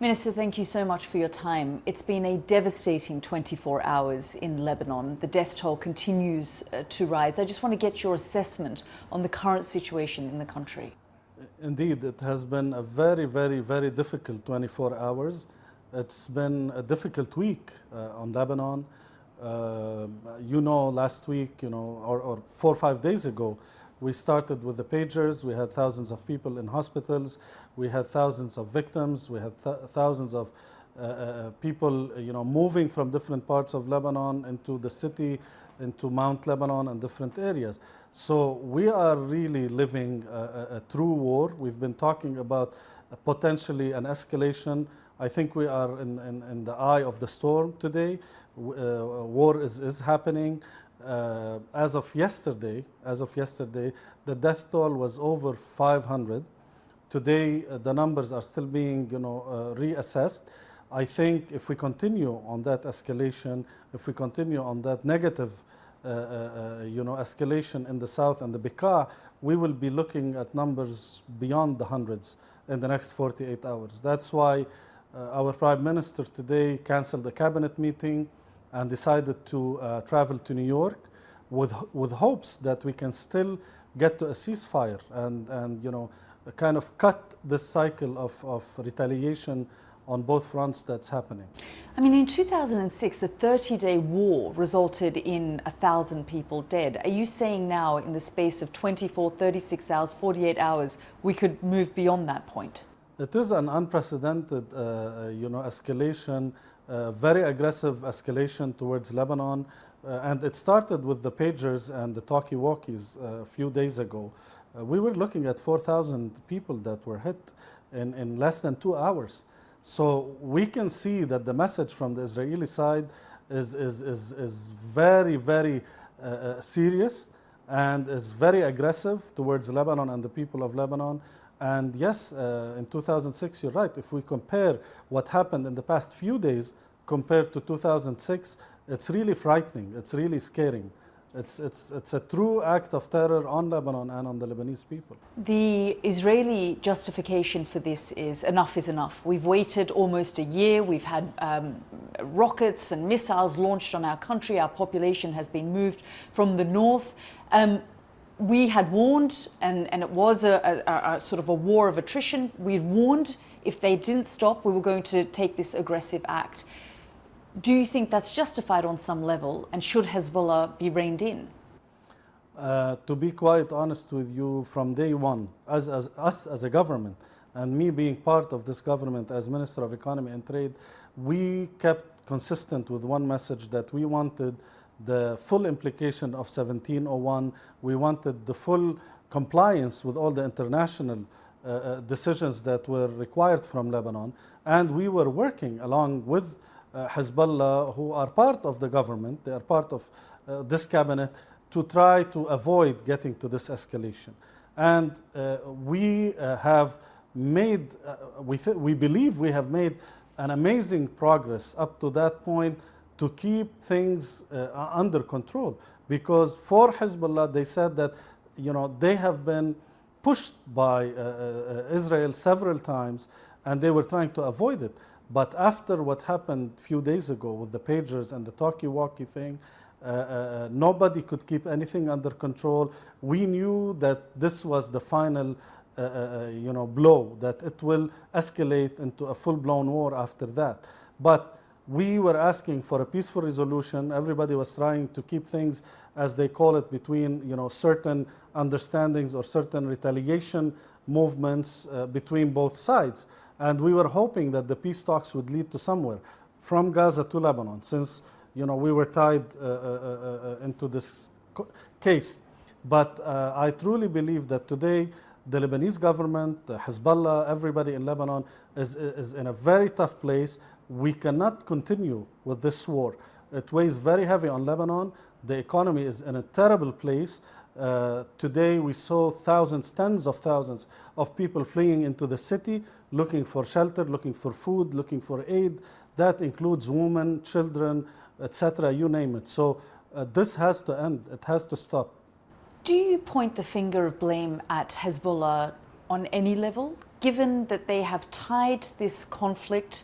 Minister, thank you so much for your time. It's been a devastating 24 hours in Lebanon. The death toll continues to rise. I just want to get your assessment on the current situation in the country. Indeed, it has been a very, very, very difficult 24 hours. It's been a difficult week on Lebanon. Last week, or 4 or 5 days ago, we started with the pagers. We had thousands of people in hospitals. We had thousands of victims. We had thousands of people, moving from different parts of Lebanon into the city, into Mount Lebanon and different areas. So we are really living a true war. We've been talking about potentially an escalation. I think we are in the eye of the storm today. War is happening. As of yesterday, the death toll was over 500. Today, the numbers are still being, reassessed. I think if we continue on that escalation, if we continue on that negative, escalation in the south and the Bekaa, we will be looking at numbers beyond the hundreds in the next 48 hours. That's why our Prime Minister today canceled the cabinet meeting and decided to travel to New York with hopes that we can still get to a ceasefire and kind of cut this cycle of retaliation on both fronts that's happening. I mean, in 2006, a 30-day war resulted in 1,000 people dead. Are you saying now, in the space of 24, 36 hours, 48 hours, we could move beyond that point? It is an unprecedented, escalation, very aggressive escalation towards Lebanon. And it started with the pagers and the talkie-walkies a few days ago. We were looking at 4,000 people that were hit in less than 2 hours. So we can see that the message from the Israeli side is very, very serious and is very aggressive towards Lebanon and the people of Lebanon. And yes, in 2006, you're right. If we compare what happened in the past few days compared to 2006, it's really frightening. It's really scaring. It's a true act of terror on Lebanon and on the Lebanese people. The Israeli justification for this is enough. We've waited almost a year. We've had rockets and missiles launched on our country. Our population has been moved from the north. We had warned, and it was a sort of a war of attrition. We warned if they didn't stop, we were going to take this aggressive act. Do you think that's justified on some level, and should Hezbollah be reined in? To be quite honest with you, from day one, us as a government, and me being part of this government as Minister of Economy and Trade, we kept consistent with one message, that we wanted the full implication of 1701. We wanted the full compliance with all the international decisions that were required from Lebanon. And we were working along with Hezbollah, who are part of the government, they are part of this cabinet, to try to avoid getting to this escalation. And we have made, we believe we have made an amazing progress up to that point to keep things under control. Because for Hezbollah, they said that they have been pushed by Israel several times, and they were trying to avoid it. But after what happened a few days ago with the pagers and the talkie-walkie thing, nobody could keep anything under control. We knew that this was the final blow, that it will escalate into a full-blown war after that. But we were asking for a peaceful resolution. Everybody was trying to keep things, as they call it, between certain understandings or certain retaliation movements between both sides. And we were hoping that the peace talks would lead to somewhere, from Gaza to Lebanon, since we were tied into this case. But I truly believe that today the Lebanese government, Hezbollah, everybody in Lebanon is in a very tough place. We cannot continue with this war. It weighs very heavy on Lebanon. The economy is in a terrible place. Today we saw thousands, tens of thousands of people fleeing into the city, looking for shelter, looking for food, looking for aid. That includes women, children, etc., you name it. So this has to end. It has to stop. Do you point the finger of blame at Hezbollah on any level? given that they have tied this conflict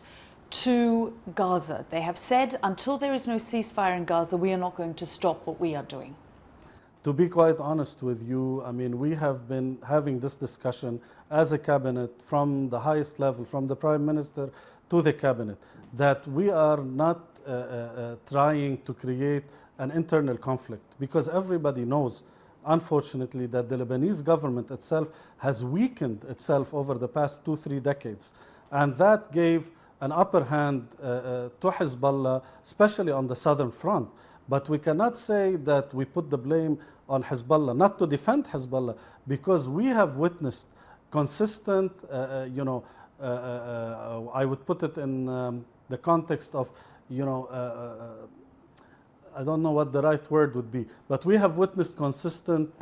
to Gaza? They have said, until there is no ceasefire in Gaza, we are not going to stop what we are doing. To be quite honest with you, I mean, we have been having this discussion as a cabinet from the highest level, from the Prime Minister to the cabinet, that we are not trying to create an internal conflict, because everybody knows, unfortunately, that the Lebanese government itself has weakened itself over the past 2-3 decades. And that gave an upper hand to Hezbollah, especially on the southern front. But we cannot say that we put the blame on Hezbollah, not to defend Hezbollah, because we have witnessed consistent, I would put it in the context of, I don't know what the right word would be, but we have witnessed consistent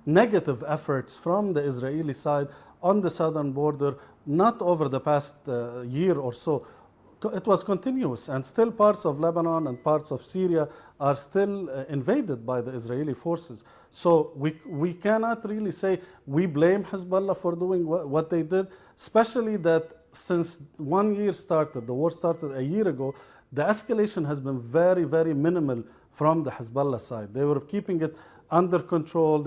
negative efforts from the Israeli side on the southern border, not over the past year or so. It was continuous, and still parts of Lebanon and parts of Syria are still invaded by the Israeli forces. So we cannot really say we blame Hezbollah for doing what they did, especially that since 1 year started, the war started a year ago, the escalation has been very, very minimal from the Hezbollah side. They were keeping it under control,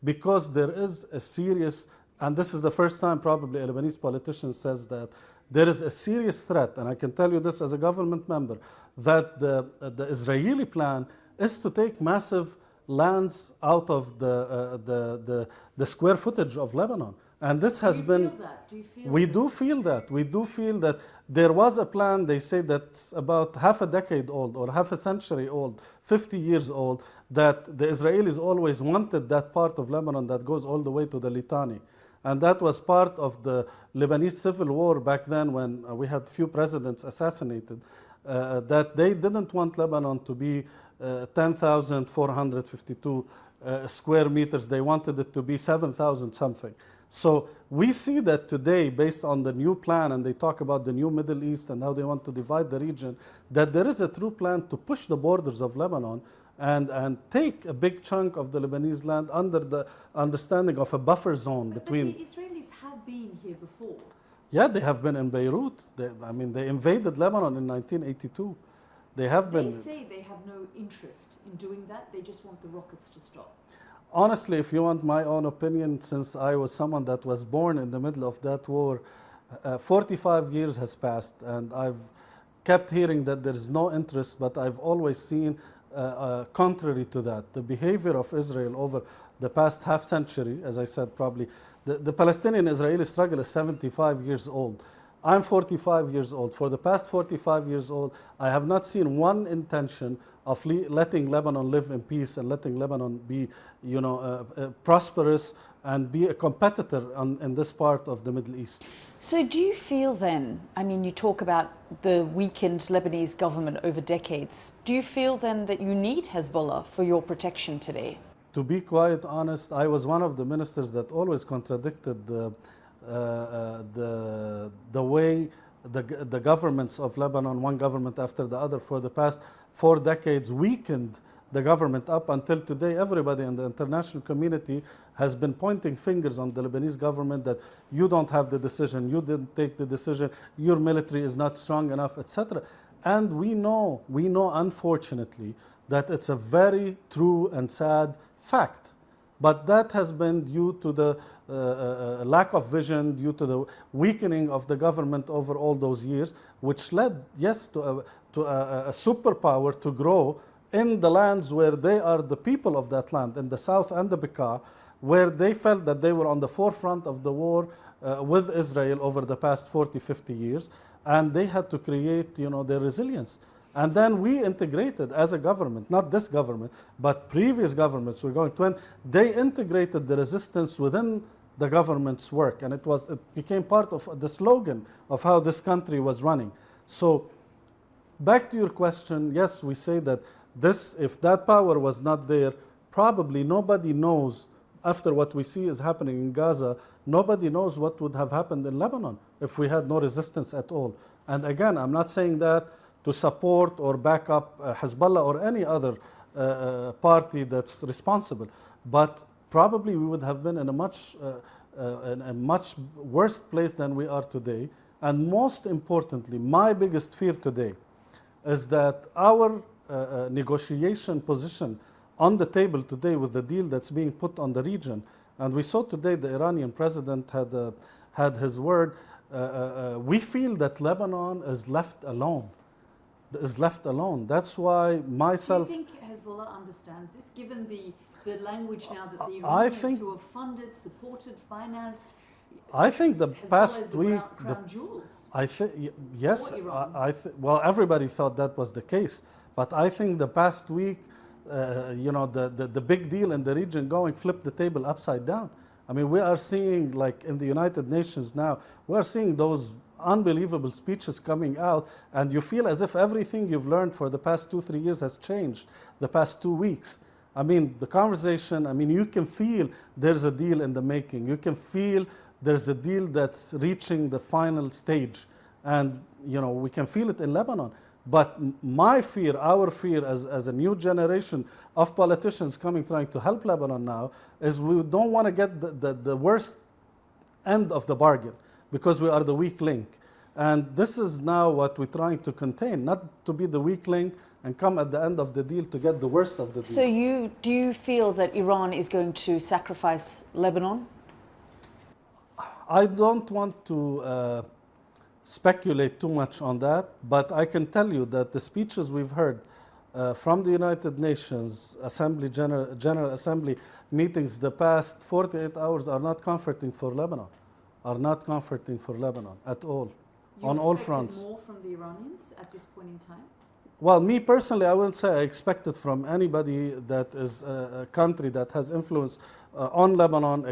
because there is a serious, and this is the first time probably a Lebanese politician says that, there is a serious threat, and I can tell you this as a government member, that the Israeli plan is to take massive lands out of the square footage of Lebanon. And this has been... We do feel that. We do feel that there was a plan, they say that's about half a decade old or half a century old, 50 years old, that the Israelis always wanted that part of Lebanon that goes all the way to the Litani. And that was part of the Lebanese civil war back then, when we had few presidents assassinated, that they didn't want Lebanon to be 10,452 square meters. They wanted it to be 7,000 something. So we see that today, based on the new plan, and they talk about the new Middle East and how they want to divide the region, that there is a true plan to push the borders of Lebanon and take a big chunk of the Lebanese land under the understanding of a buffer zone between... But the Israelis have been here before. Yeah, they have been in Beirut. They invaded Lebanon in 1982. They say they have no interest in doing that. They just want the rockets to stop. Honestly, if you want my own opinion, since I was someone that was born in the middle of that war, 45 years has passed, and I've kept hearing that there is no interest, but I've always seen contrary to that, the behavior of Israel over the past half century. As I said, probably the Palestinian-Israeli struggle is 75 years old. I'm 45 years old. For the past 45 years old, I have not seen one intention of letting Lebanon live in peace and letting Lebanon be, prosperous and be a competitor in this part of the Middle East. So do you feel then, you talk about the weakened Lebanese government over decades, do you feel then that you need Hezbollah for your protection today? To be quite honest, I was one of the ministers that always contradicted the way the governments of Lebanon, one government after the other, for the past 4 decades weakened the government. Up until today, everybody in the international community has been pointing fingers on the Lebanese government that you don't have the decision, you didn't take the decision, your military is not strong enough, etc. And we know unfortunately that it's a very true and sad fact. But that has been due to the lack of vision, due to the weakening of the government over all those years, which led, yes, to a superpower to grow in the lands where they are the people of that land, in the south and the Bekaa, where they felt that they were on the forefront of the war with Israel over the past 40, 50 years, and they had to create, their resilience. And then we integrated as a government, not this government, but previous governments they integrated the resistance within the government's work, and it became part of the slogan of how this country was running. So back to your question, yes, we say that if that power was not there, probably nobody knows, after what we see is happening in Gaza, nobody knows what would have happened in Lebanon if we had no resistance at all. And again, I'm not saying that to support or back up Hezbollah or any other party that's responsible, but probably we would have been in a much in a much worse place than we are today. And most importantly, my biggest fear today is that our negotiation position on the table today with the deal that's being put on the region, and we saw today the Iranian president had his word, we feel that Lebanon is left alone. That's why myself... Do you think Hezbollah understands this, given the language now that the Iranians who have funded, supported, financed... I think the Hezbollah past is the week... crown jewels. I think, yes, Iran. well, everybody thought that was the case. But I think the past week, the big deal in the region flipped the table upside down. I mean, we are seeing, like in the United Nations now, we are seeing those unbelievable speeches coming out, and you feel as if everything you've learned for the past 2-3 years has changed the past 2 weeks. I mean, the conversation, I mean, you can feel there's a deal in the making. You can feel there's a deal that's reaching the final stage. And, we can feel it in Lebanon. But my fear, our fear as a new generation of politicians trying to help Lebanon now, is we don't want to get the worst end of the bargain, because we are the weak link. And this is now what we're trying to contain, not to be the weak link and come at the end of the deal to get the worst of the deal. So do you feel that Iran is going to sacrifice Lebanon? I don't want to speculate too much on that, but I can tell you that the speeches we've heard from the United Nations General Assembly meetings the past 48 hours are not comforting for Lebanon, at all, on all fronts. You expected more from the Iranians at this point in time? Well, me personally, I wouldn't say I expected from anybody that is a country that has influence on Lebanon,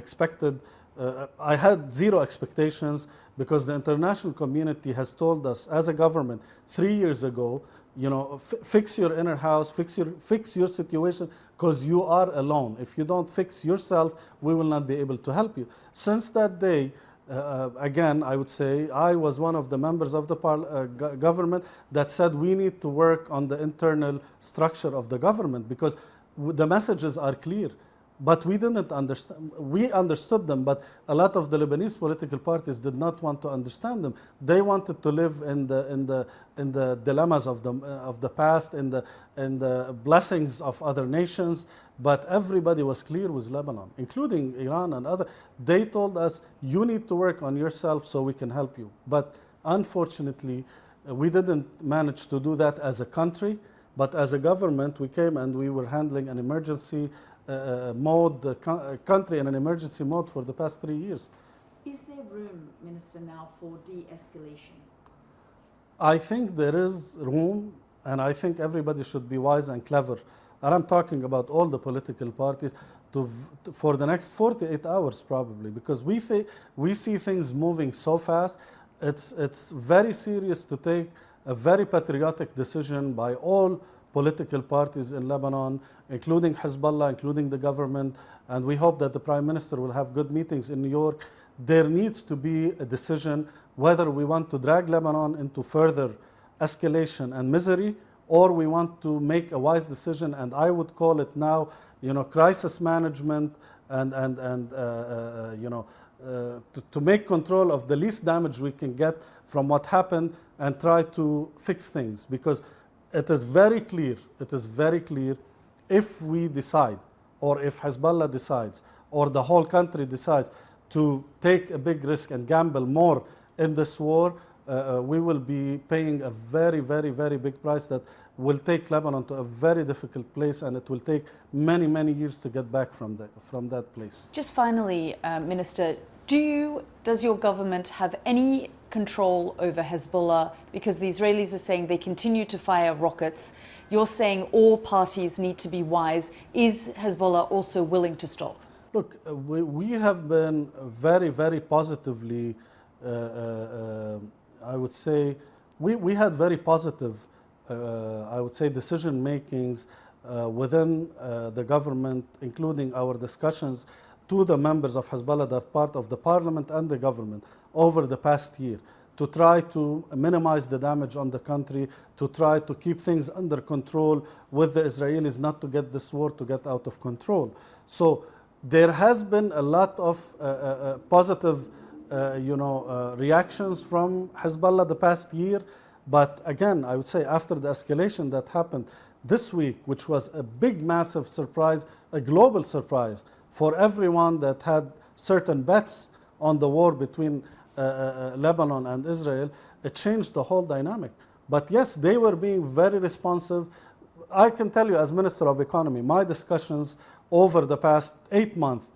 I had zero expectations, because the international community has told us as a government 3 years ago, fix your inner house, fix your situation, because you are alone. If you don't fix yourself, we will not be able to help you. Since that day, again, I would say I was one of the members of the government that said we need to work on the internal structure of the government, because the messages are clear. But we didn't understand. We understood them, but a lot of the Lebanese political parties did not want to understand them. They wanted to live in the dilemmas of the past, in the blessings of other nations. But everybody was clear with Lebanon, including Iran and other. They told us, you need to work on yourself so we can help you. But unfortunately, we didn't manage to do that as a country. But as a government, we came and we were handling an emergency country in an emergency mode for the past 3 years. Is there room, Minister, now for de-escalation? I think there is room, and I think everybody should be wise and clever. And I'm talking about all the political parties for the next 48 hours probably, because we see things moving so fast. It's very serious to take a very patriotic decision by all political parties in Lebanon, including Hezbollah, including the government, and we hope that the Prime Minister will have good meetings in New York. There needs to be a decision whether we want to drag Lebanon into further escalation and misery, or we want to make a wise decision, and I would call it now, crisis management to make control of the least damage we can get from what happened and try to fix things, because it is very clear, if we decide, or if Hezbollah decides, or the whole country decides to take a big risk and gamble more in this war, we will be paying a very, very, very big price that will take Lebanon to a very difficult place, and it will take many, many years to get back from that place. Just finally, Minister, does your government have any control over Hezbollah? Because the Israelis are saying they continue to fire rockets. You're saying all parties need to be wise. Is Hezbollah also willing to stop? Look, we have been very, very positively, I would say, we had very positive, I would say, decision makings within the government, including our discussions to the members of Hezbollah that are part of the parliament and the government over the past year, to try to minimize the damage on the country, to try to keep things under control with the Israelis, not to get this war to get out of control. So There has been a lot of positive reactions from Hezbollah the past year. But again, I would say after the escalation that happened this week, which was a big, massive surprise, a global surprise for everyone that had certain bets on the war between Lebanon and Israel, it changed the whole dynamic. But yes, they were being very responsive. I can tell you, as Minister of Economy, my discussions over the past 8 months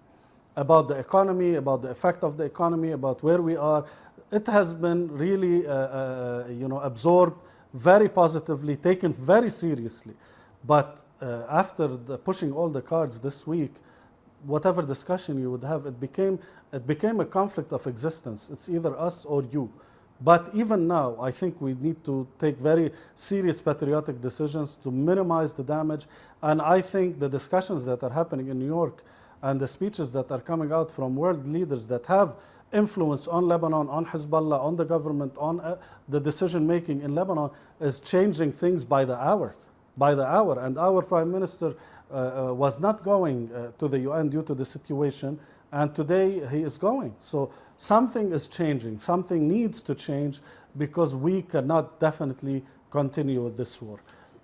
about the economy, about the effect of the economy, about where we are, it has been really absorbed very positively, taken very seriously. But after pushing all the cards this week, whatever discussion you would have, it became a conflict of existence. It's either us or you. But even now, I think we need to take very serious patriotic decisions to minimize the damage. And I think the discussions that are happening in New York and the speeches that are coming out from world leaders that have influence on Lebanon, on Hezbollah, on the government, on the decision making in Lebanon is changing things by the hour. By the hour. And our Prime Minister was not going to the UN due to the situation, and today he is going. So something is changing, something needs to change, because we cannot definitely continue with this war.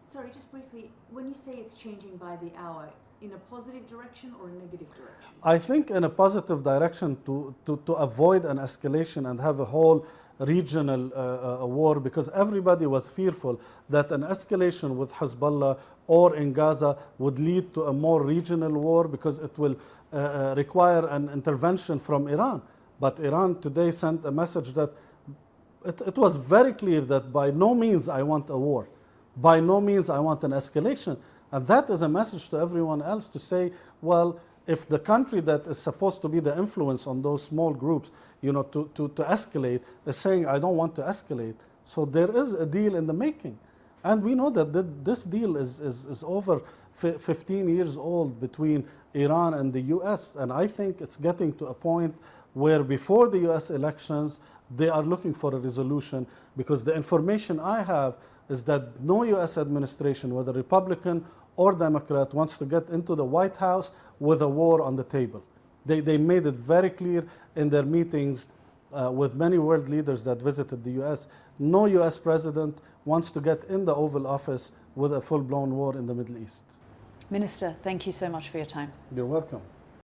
Sorry, just briefly, when you say it's changing by the hour, in a positive direction or a negative direction? I think in a positive direction to avoid an escalation and have a whole regional war, because everybody was fearful that an escalation with Hezbollah or in Gaza would lead to a more regional war, because it will require an intervention from Iran. But Iran today sent a message that it was very clear that by no means I want a war. By no means I want an escalation. And that is a message to everyone else to say, well, if the country that is supposed to be the influence on those small groups, to escalate, is saying, I don't want to escalate. So there is a deal in the making. And we know that this deal is over 15 years old between Iran and the US. And I think it's getting to a point where before the US elections, they are looking for a resolution, because the information I have is that no US administration, whether Republican or Democrat, wants to get into the White House with a war on the table. They made it very clear in their meetings with many world leaders that visited the US. No US president wants to get in the Oval Office with a full-blown war in the Middle East. Minister, thank you so much for your time. You're welcome.